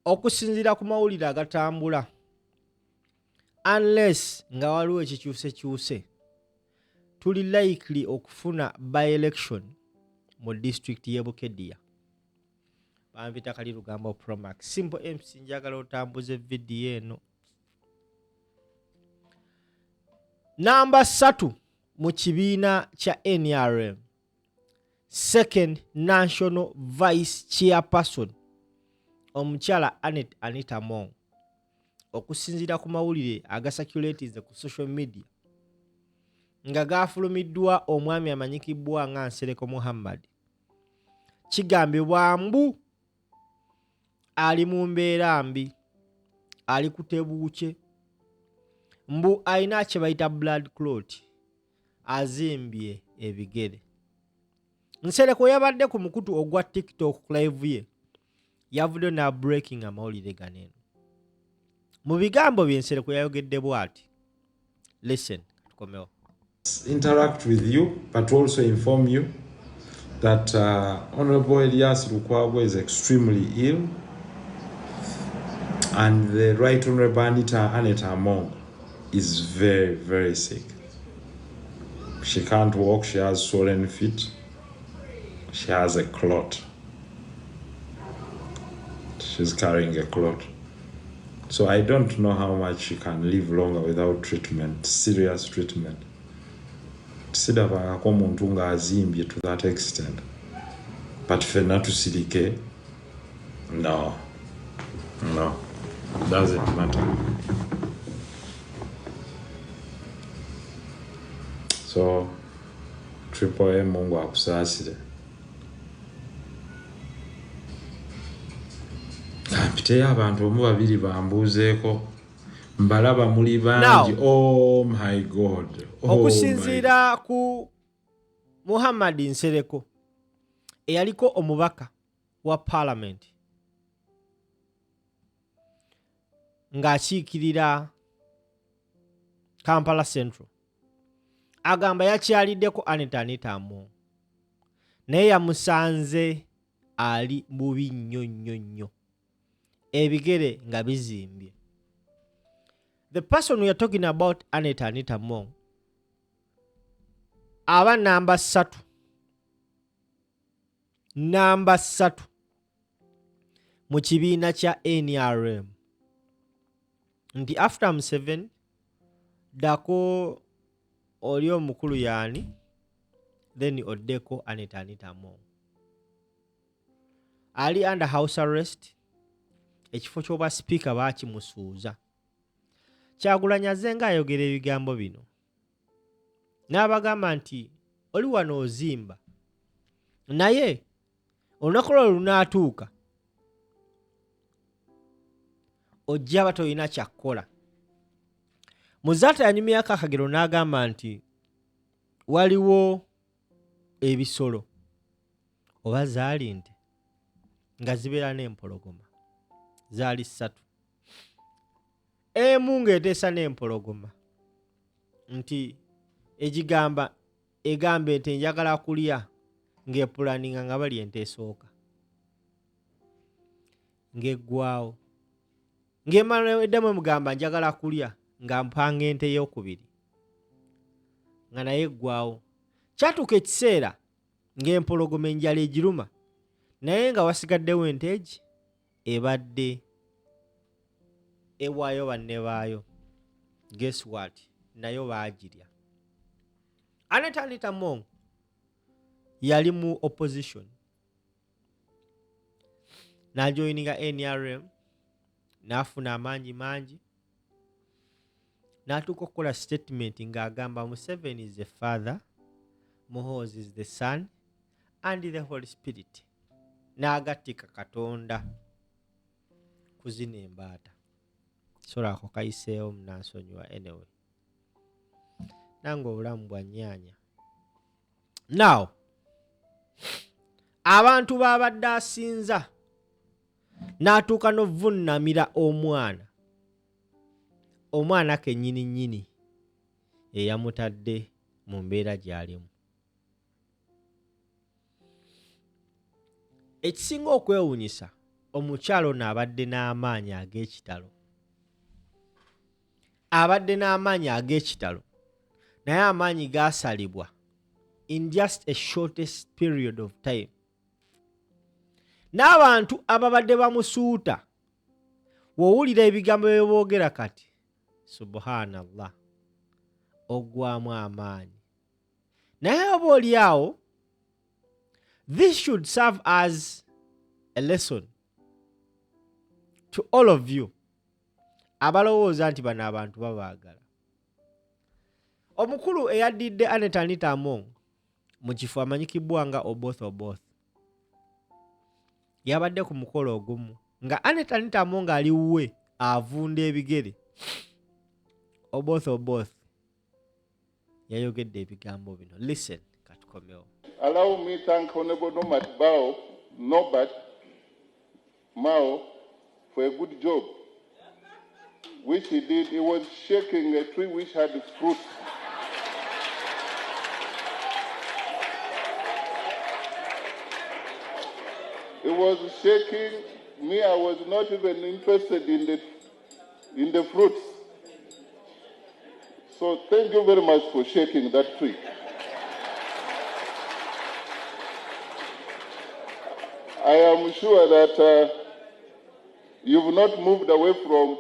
okusinziira ku mawulire agatambula, unless nga waliwo ekikyuse tuli likely okufuna by election mu district y'e Bukedya. Bampita Kali Lugambo Promax. Simple MC njagala otambuze video eno. Namba 3 mu kibiina kya NRM. Second National Vice Chairperson omukyala Anita Mong. Okusinziira ku mawulire agasaculatinze ku social media nga gafulumiddwa omwami amanyikibwa nga Nsereko Muhammad. Kigambibwa mbu ali mu mbeera mbi, ali kutebuuke, mbu alina kye bayita blood clot, azimbye ebigere. Nsereko yabadde ku mukutu ogwa TikTok live ye, yavudde na breaking amawulire ganeno. Mu bigambo bye Nsereko yayogedde bw'ati. Listen, tukomewo. Interact with you, but also inform you that Honorable Elias Lukwago is extremely ill, and the Right Honorable Anita Mong is very, very sick. She can't walk, she has swollen feet, she has a clot. She's carrying a clot. So I don't know how much she can live longer without treatment, serious treatment. Sidavanga kwa muntu nga azimbye to that extent. But fena tusirike, no, it doesn't matter. So, Triple M Mungu akusasire. Kampite abantu omu babiri bambuzeeko. Mbalaba muli bangi. Oh my God. Okusinziira ku Muhammad Nsereko eyaliko omubaka wa parliament ng'akiikirira Kampala Central, agamba yakyaliddeko Anita Mong naye yamusanze ali bubi nnyo, ebigere nga bizimbye. The person we are talking about, Anita Mong, aba namba 3 mu kibiina kya NRM. Nti after Museveni dako oli omukulu yani, then oddeko Anita Mong. Ali under house arrest, ekifo ky'obwa speaker baakimusuuza. Kyagulanyi azenga ayogera ebigambo bino n'abagamba nti oli wano ozimba, naye olunaku lwo lunaatuuka ojja ba tolina kyakkola. Muzaata yanyumyako akagero n'agamba nti waliwo ebisolo oba zaali nte nga zibeera n'empologoma, zaali 3. Emu ng'eteesa n'empologoma nti egamba ente njagala kulya ng'epulaninga nga bali ente esooka, ng'eggwaawo, ng'emala eddamu emugamba njagala kulya nga mpanga ente ey'okubiri nga naye eggwaawo. Kyatuuka ekiseera ng'empologoma enjala egiruma, naye nga wasigaddewo ente egi ebadde ewaayo banne baayo. Guess what? Nayo baagirya. Anita Mong yali mu opposition, n'ajoyininga NRM, n'afuna amaanyi mangi, n'atuuka okukola statement ng'agamba Museveni is the father, Muhoozi is the son, and the Holy Spirit. N'agattika Katonda kuzina embaata. Sora ako kayiseewo munansonyiwa anyway. Nange obulamu bwa nnyanya. Now, abantu babadde asinza n'atuuka n'ovunnamira omwana kennyini eyamutadde mu mbeera gy'alimu. Ekisinga okwewuunyisa omukyalo ono abadde n'amaanyi ag'ekitalo. Abadde n'amaanyi ag'ekitalo. Naye amaanyi gaasalibwa in just a shortest period of time. N'abantu ababadde bamusuuta w'owulira ebigambo bye boogera kati subhanallah oggwamu amaanyi. Naye oba oli awo, this should serve as a lesson to all of you abalowooza nti bano abantu babaagala. Omukulu eyaddidde Anita Among mu kifo amanyikibbwa nga Oboth yabadde ku mukolo ogumu nga Anita Among ali wuwe avunda ebigere. Oboth yayogedde ebigambo bino. Listen, katukomewo. Allow me thank Honorable Norbert Mao for a good job which he did. He was shaking a tree which had fruit. He was shaking me. I was not even interested in the fruits. So thank you very much for shaking that tree. I am sure that you've not moved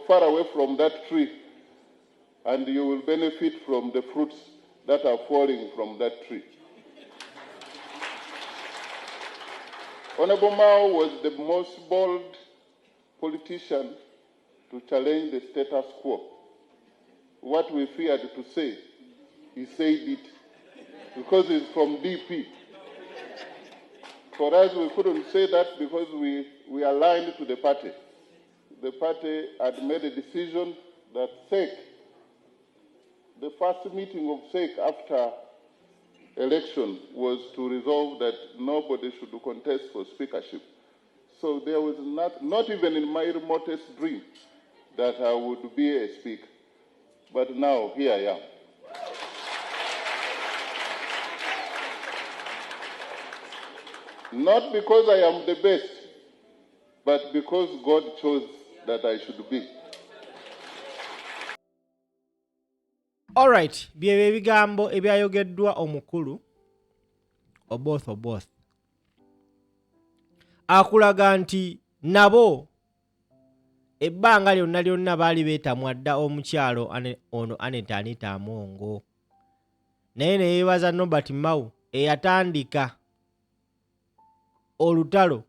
far away from that tree, and you will benefit from the fruits that are falling from that tree. Honorable Mao was the most bold politician to challenge the status quo. What we feared to say, he said it because he's from DP. For us, we couldn't say that because we aligned to the party. The party had made a decision that SEC, the first meeting of SEC after election was to resolve that nobody should contest for speakership. So there was not even in my remotest dream that I would be a speaker. But now, here I am. Not because I am the best, but because God chose that I should be. Alright, byebyo ebigambo ebyayogeddwa omukulu Oboth. Akulaga nti nabo ebbanga lyonna baali beetamwa dda omukyalo ono Anita Among. Naye ne yeebaza Norbert Mao eyatandika olutalo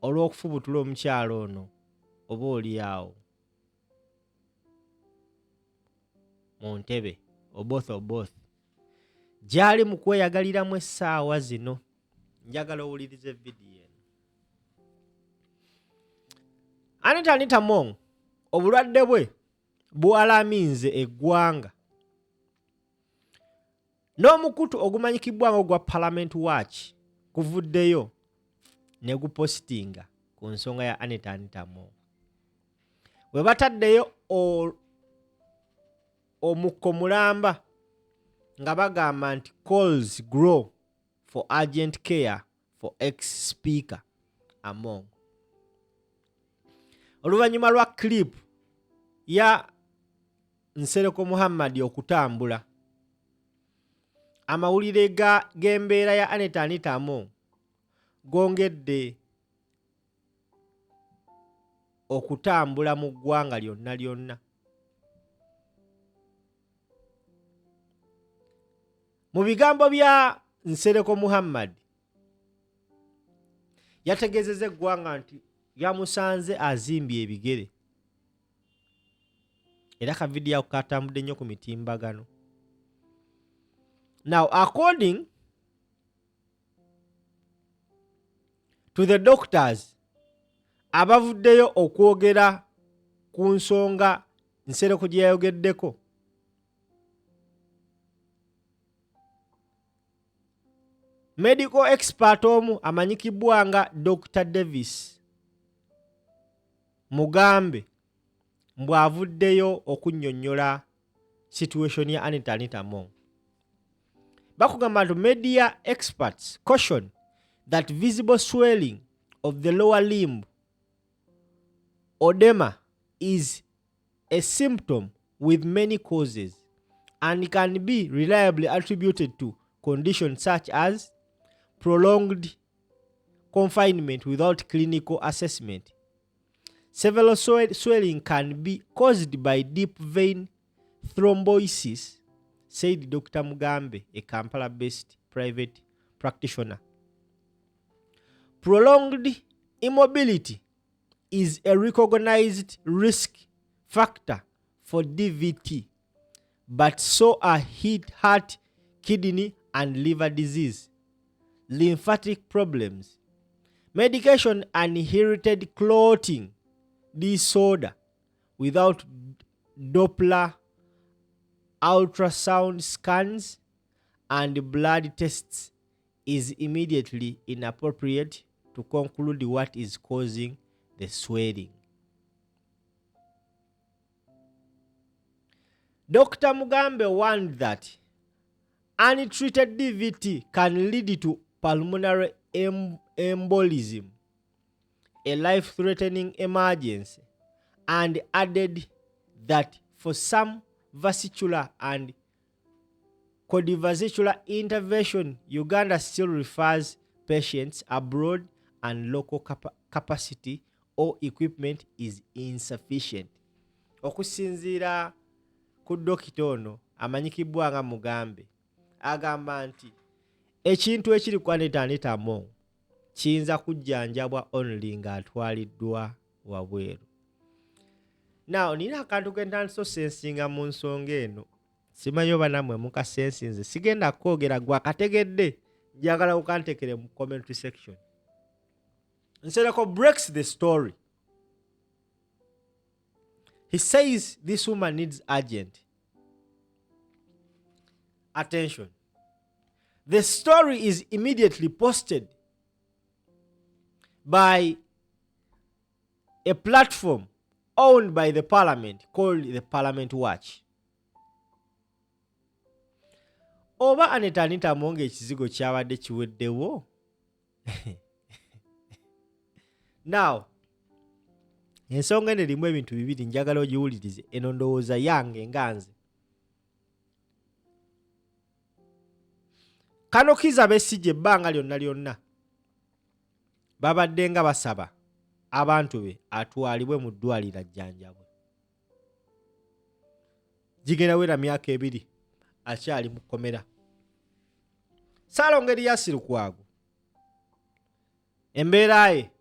olw'okufubutula omukyalo ono oba oli awo mu ntebe Oboth gy'ali mu kweyagaliramu essaawa zino. Njagala owulirize vidiyo eno. Anita Among obulwadde bwe bwalaminze eggwanga n'omukutu ogumanyikibbwa nga ogwa Parliament Watch kuvuddeyo ne gupositinga ku nsonga ya Anita Among. We bataddeyo omukko mulamba nga bagamba nti calls grow for urgent care for ex-speaker Among. Oluvannyuma lwa clip ya Nsereko Muhammad okutambula, amawulire g'embeera ya Anita Among gongedde okutambula mu ggwanga lyonna. Mu bigambo bya Nsereko Muhammad yategeezezza eggwanga nti yamusanze azimbye ebigere. Era ka vidiyo ako katambudde nnyo ku mitimbagano. Now, according to the doctors abavuddeyo okwogera ku nsonga Nsereko gye yayogeddeko, medical expert omu amanyikibbwa nga Dr. Davis Mugambe mbw'avuddeyo okunnyonnyola situation ya Anita Among. Bakugamba nti media experts caution that visible swelling of the lower limb, edema, is a symptom with many causes and can be reliably attributed to conditions such as prolonged confinement without clinical assessment. Several swelling can be caused by deep vein thrombosis, said Dr. Mugambe, a Kampala-based private practitioner. Prolonged immobility is a recognized risk factor for DVT, but so are heart, kidney, and liver disease, lymphatic problems, medication, and inherited clotting disorder without Doppler ultrasound scans and blood tests is immediately inappropriate to conclude what is causing the swelling. Dr. Mugambe warned that untreated DVT can lead to pulmonary embolism, a life-threatening emergency, and added that for some vesicular and cardiovascular intervention, Uganda still refers patients abroad and local capacity or equipment is insufficient. Okusinziira ku dokita ono amanyikibwa nga Mugambe agamba nti ekintu ekiri ku Anita Among kiyinza kujjanjabwa only ng'atwaliddwa wabweru. Now, nina akantu ke ntandise sensinga mu nsonga eno. Simanyi oba nammwe mukasensinze. Sigenda kwogera gwa kategedde. Njagala ukantekere mu commentary section. Nsereko breaks the story. He says this woman needs urgent attention. The story is immediately posted by a platform owned by the parliament called the Parliament Watch. Oba Anita Among ekizigo kyabadde kiweddewo. Now, ensonga eno erimu ebintu bibiri njagala ogiwulirize. Eno ndowooza yange nganze. Kano Kizza Besigye ebbanga lyonna babadde nga basaba abantu be atwalibwe mu ddwaliro ajjanjabwe. Gigenda wera myaka 2 akyali mu kkomera. Ssaalongo Erias Lukwago, embeera ye,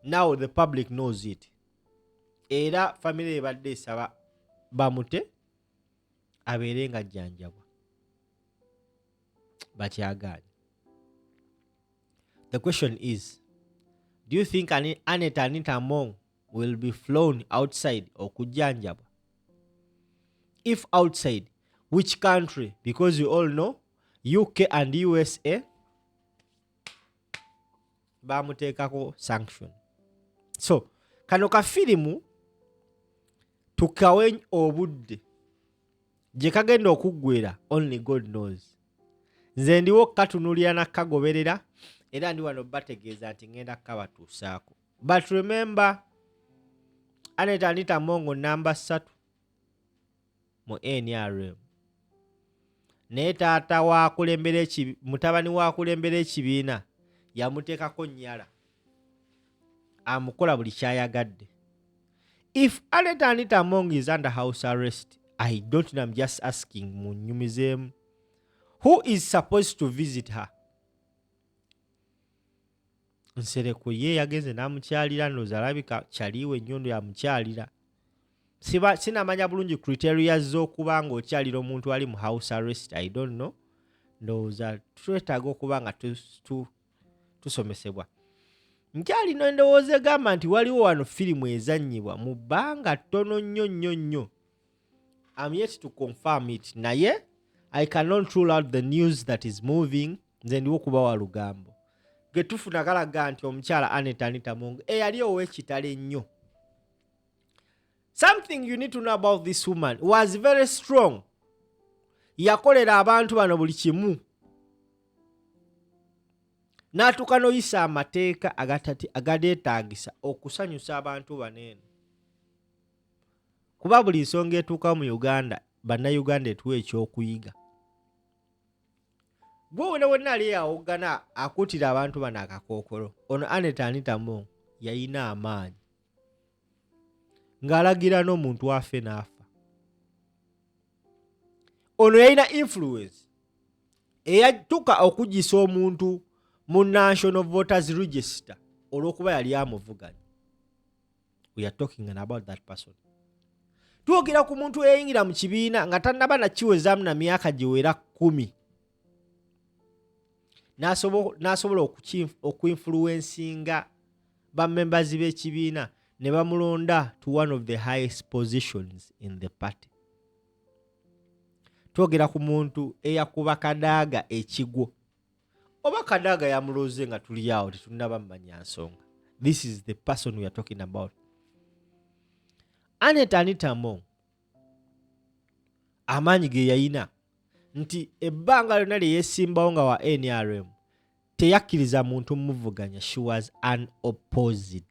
now the public knows it. Era family ebadde esaba bamute abeere nga ajjanjabwa. Bakyagaanye. The question is, do you think Anita Among will be flown outside okujjanjabwa? If outside, which country? Because you all know UK and USA bamuteekako sanction. So, kano kafirimu tukawe obudde gye kagenda okuggwera only God knows. Nze ndiwo katunulira nakagoberera era ndi wano bategeeza nti ngenda kabatuusaako. But remember, Anita Among namba 3 mu NRM. Naye taata mutabani wa kulembera ekibiina yamuteekako nnyala amukola buli kyayagadde. If Anita Among is under house arrest, I don't know, I'm just asking mu nyumizeemu, who is supposed to visit her? Nsereko ye yagenze n'amukyalira, ndowooza alabika kyaliwe ennyondo yamukyalira. Sinamanya bulungi criteria z'okuba nga okyalira omuntu ali mu house arrest. I don't know. Ndowooza twetaaga okuba nga tusomesebwa. Nkyalina endowooza egamba nti waliwo wano firimu ezannyibwa mu bbanga ttono nnyo. I'm yet to confirm it. Naye I cannot rule out the news that is moving. Nze ndiwo kubawa lugambo ge tufuna galaga nti omukyala Anita Among eyali ow'ekitalo ennyo. Something you need to know about this woman was very strong. Yakolera abantu bano buli kimu. n'atuuka n'oyisa amateeka agateetaagisa okusanyusa abantu baneeno. Kuba buli nsonga etuuka mu Uganda, bannayuganda etuwa ekyokuyiga. Gwe wonna ali yawoggana akuutira abantu bano akakookolo, ono Anita Among yalina amaanyi ng'alagira n'omuntu afe n'afa. Ono yalina influence eyatuuka okugisa omuntu mu National Voters Register olw'okuba yali amuvuganya. We are talking about that person. Twogera ku muntu eyayingira mu kibiina nga tannaba nakiwezaamu na myaka giwera 10. N'asobola okuinfluencinga bammembazi b'ekibiina ne bamulonda to one of the highest positions in the party. Twogera ku muntu eyakuba Kadaaga ekigwo. Oba Kadaaga yamuloze nga tuli awo tetunnaba mumanya nsonga. This is the person we are talking about. Anita Among amaanyi ge yayina nti ebbanga lyonna lye yeesimbawo nga wa NRM teyakkiriza muntu muvuganya. She was unopposed.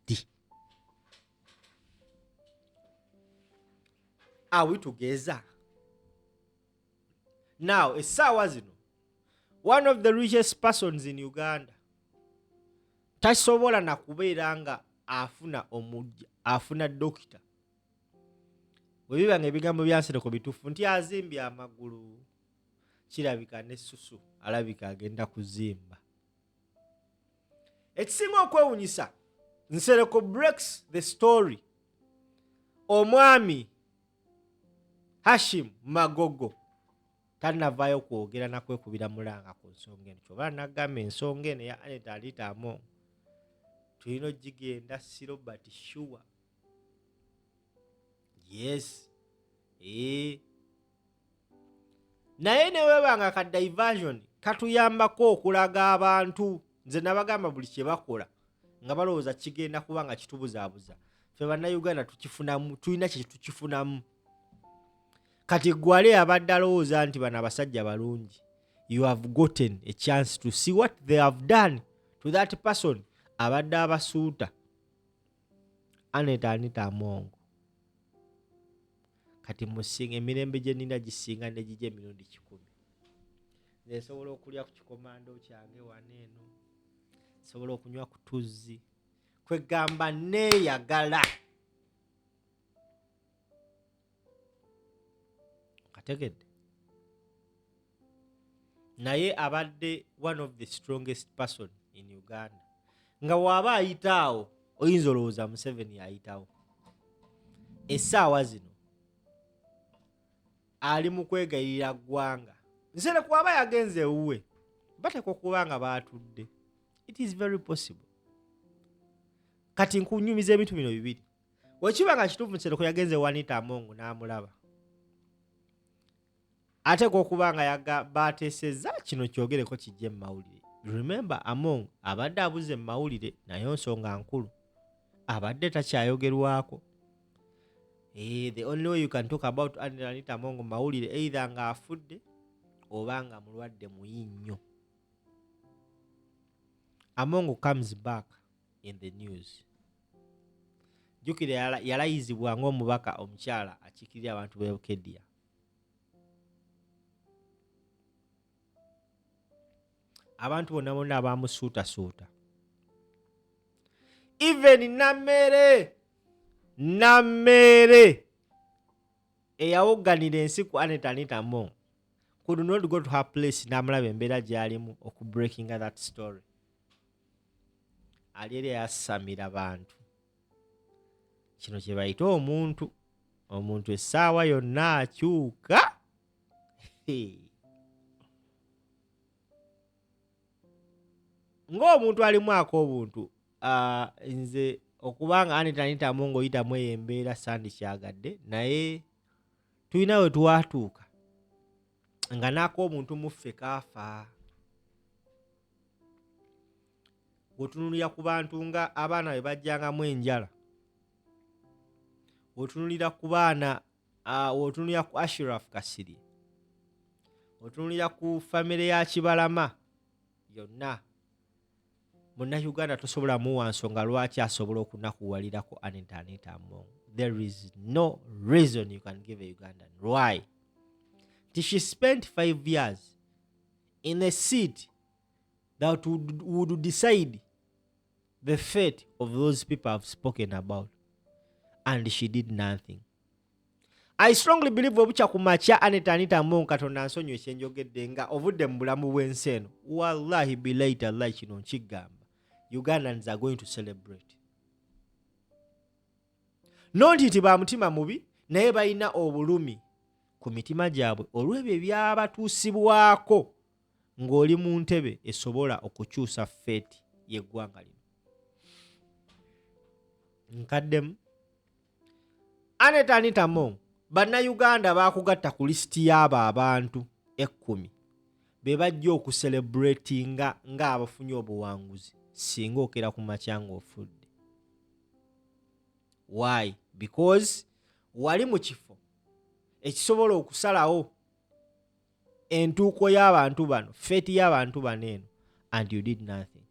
Are we together? Now, essaawa zino, one of the richest persons in Uganda tasobola na kubeera nga afuna dokita. Bwe biba ng'ebigambo byansereko bituufu nti azimbye amagulu, kirabika n'essusu alabika agenda kuzimba. Ekisinga okwewunyisa, Nsereko breaks the story. Omwami Hashim Magogo tannavaayo kwogera na kwekubira mulanga ku nsonga eno. Kyova n'agamba ensonga eno ya Anita Among tulina ogigenda siro but sure. Yes. Naye ne webanga ka diversion katuyambako okulaga abantu. Nze nabagamba buli kye bakola nga balowooza kigenda kuba nga kitubuzaabuza. Ffe bannayuganda tukifunamu, tulina kye tukifunamu. Kati gwale abadde alowooza nti bano abasajja balungi. You have gotten a chance to see what they have done to that person abadde abasuuta. Anita Among. Kati musinga emirembe gye nnina gisinga ne gijja emirundi 10. Nze nsobola okulya ku kikomando kyange waneeno. Nsobola okunywa ku tuzzi. Kwegamba neeyagala. Kategedde. Naye abadde one of the strongest person in Uganda. Nga waaba ayitaawo oyinza olowooza Museveni ayitawo. Essaawa zino ali mu kwegayirira ggwanga. Nzere kwaba yagenze ewuwe bateekwa okuba nga baatudde. It is very possible. Kati nkunyumiza ebintu bino bibiri. Wekiba nga kituufu Nsereko yagenze Anita Among n'amulaba. Ateekwa okuba nga baateesezza kino kyogereko kijje mu mawulire. Remember, Among abadde abuze mu mawulire nayo nsonga nkulu. Abadde takyayogerwako. The only way you can talk about Anita Among mu mawulire either nga afudde oba nga mulwadde muyi nnyo. Among comes back in the news. Jjukira yalayizibwa ng'omubaka omukyala akiikirira abantu b'e Bukedya. Abantu bonna bonna abamusuutasuuta. Even Nammere eyawogganira ensi ku Anita Among could not go to her place n'amulaba embeera gy'alimu okubreakinga that story. Ali eri yasamira bantu. Kino kye bayita omuntu essaawa yonna akyuka. Ng'omuntu alimu ak'obuntu, nze okubanga Anita Among oyitamu eyo embeera sandikyagadde, naye tulina we twatuuka nga n'ak'omuntu muffe kaafa. Otunulira ku bantu nga abaana bwe bajjangamu enjala. Otunulira ku baana, otunulira ku Ashraf Kasirye. Otunulira ku famire ya Kibalama yonna. Munnayuganda tosobola muwa nsonga lwaki asobola okunakuwalirako Anita Among. There is no reason you can give a Ugandan. Why? She spent 5 years in a seat that would decide the fate of those people I've spoken about. And she did nothing. I strongly believe obucha kumacha Anita Among katonda nsonyiwe kyenjogedde nga ovudde mu bulamu bw'ensi eno. Wallahi billahi tallahi kino nkigamba. Ugandans are going to celebrate. Nonti nti ba mutima mubi naye balina obulumi ku mitima gyabwe olw'ebyo ebyabatuusibwako ng'oli mu ntebe esobola okukyusa feeti y'eggwanga lino. Nkaddemu Anita Among bannayuganda baakugatta ku lisiti y'abo abantu 10 be bajja okucelebratinga ng'abafunye obuwanguzi singa okera ku makya ng'ofudde. Why? Because wali mu kifo ekisobola okusalawo entuuko y'abantu bano, feeti y'abantu bano eno, and you did nothing.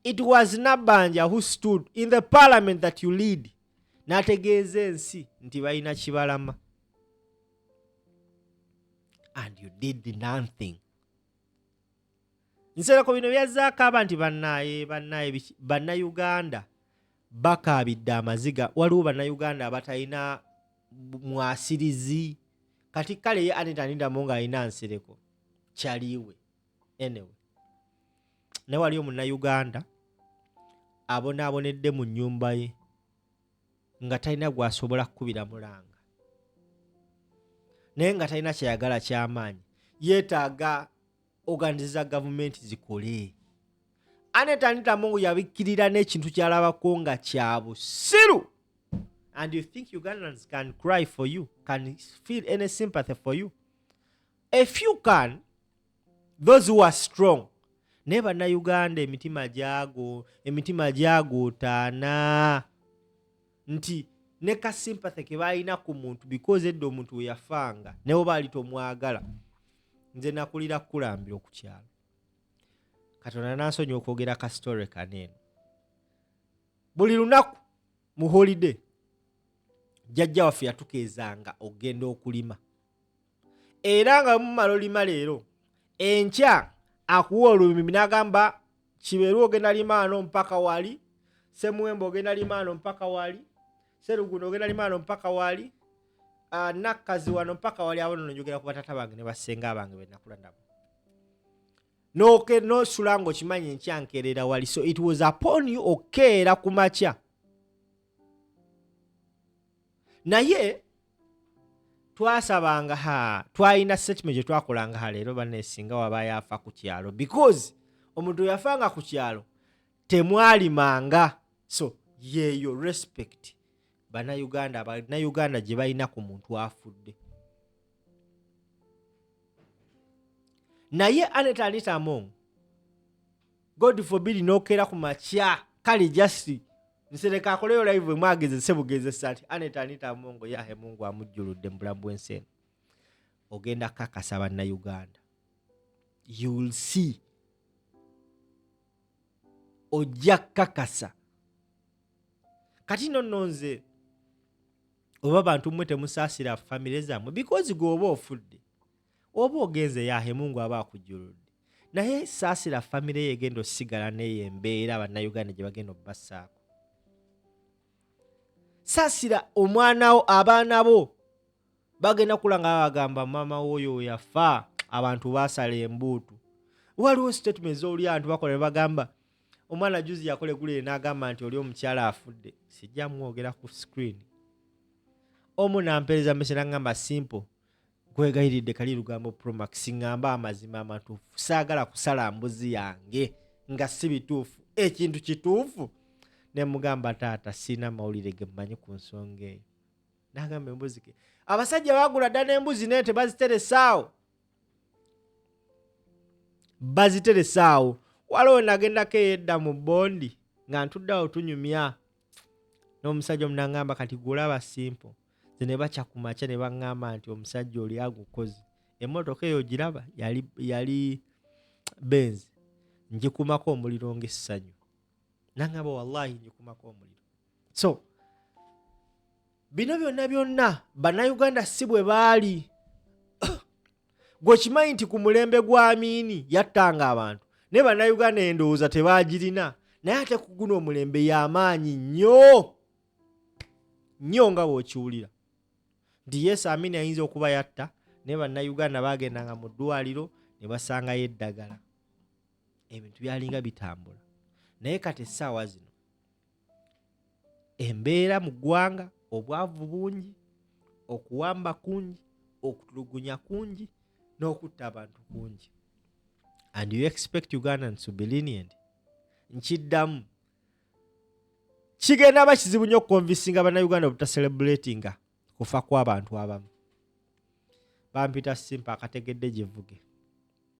It was Nabanja who stood in the parliament that you lead n'ategeeza ensi nti balina kibalama, and you did nothing. Nsereko bino byazzaako abantu bannayuganda bakaabidde amaziga. Waliwo bannayuganda abatalina mwasirizi kati kale ye Anita Among alina nsereko kyaliwe. Anyway, ne waliyo munnayuganda abonaabonedde mu nnyumba ye nga talina gwasobola kukubira mulanga naye nga talina kyayagala ky'amaanyi, yeetaaga organiza gavumenti zikole. Anita Among yabikkirira n'ekintu kyalabako nga kya busiru. And you think Ugandans can cry for you, can feel any sympathy for you? If you can, those who are strong, naye bannayuganda emitima gyagootaana nti ne ka sympathy ke balina ku muntu because edda omuntu we yafanga newe baali tomwagala. Nze nakulira kulambira ku kyalo. Katonda nansonyiwa okwogera ka story kaneeno. Buli lunaku mu holiday jjajja waffe yatukeezanga okgenda okulima. Era nga mumala olima leero, enkya akuwa olumimi n'agamba Kiberu ogenda lima ano mpaka wali, Semuwembe ogenda lima ano mpaka wali, Seruguno ogenda lima ano mpaka wali, Nakkazi wano mpaka wali. Abo nno njogera ku batata bange ne basenga bange be nakula nabo. No sulango kimanyi enkyankerera wali. So it was upon you okeera ku makya. Naye twasabanga twalina statement gye twakolanga leero bannesinga wabaayo afa ku kyalo because omuntu yafanga ku kyalo temwalimanga. So yeeyo respect bannayuganda gye balina ku muntu afudde. Naye Anita Among, God forbid n'okeera ku makya kale just nsereka akoleyo live mwagezese bugezesa nti Anita Among yahe Mungu amujjuludde mu bulamu bw'ensi eno. Ogenda kakasa bannayuganda. You will see. Ojja kakasa. Kati nno nze oba bantu mmwe temusaasira famire zammwe because gwe oba ofudde oba ogenze yahe Mungu aba akujjuludde. Naye saasira famire ye egenda osigala neyo embeera bannayuganda gye bagenda obbassaako. Saasira omwanawo abaana bo bagenda kulanga bagamba mama woyo yafa abantu baasala embuutu. Waliwo statements oli abantu bakola ne bagamba omwana juzi yakole gulire n'agamba nti oli omukyala afudde. Sijja mwogera ku screen. Omu nampeereza mesera ngamba simple kwegayiridde kali lugambo Promax ngamba amazima amatuufu. Saagala kusala mbuzi yange nga si bituufu ekintu kituufu. Ne mugamba taata sina mawulire ge mmanyi ku nsonga eyo. N'agamba embuzi ke abasajja bagula ddala embuzi naye tebaziteresaawo. Baziteresaawo. Waliwo nagendako edda mu bondi nga ntuddeawo tunyumya n'omusajja omunangamba kati gulaba simple. Ze ne baca ku makya ne baŋŋamba nti omusajja oli agukoze. Emmotoka eyo giraba yali Benz. njikumako omuliro ng'essanyu. Nangamba wallahi njikumako omuliro. So bino byonna bannayuganda si bwe baali. Gwe kimanyi nti ku mulembe gwa Amini yattanga abantu ne bannayuganda endowooza tebaagirina, naye ate ku guno omulembe y'amaanyi nnyo nga bw'okiwulira nti Yesu Amini ayinza okuba yatta, ne bannayuganda baagendanga mu ddwaliro ne basangayo eddagala. Ebintu byalinga bitambula. Naye kati essaawa zino embeera mu ggwanga, obwavu bungi, okuwamba kungi, okutulugunya kungi, n'okutta abantu kungi. And you expect Ugandans to be lenient? Nkiddamu kigenda bakizibu nnyo okukonvinsinga bannayuganda obutaselebulatinga kufa kw'abantu abamu. Bampita simpa akategedde gye vuge.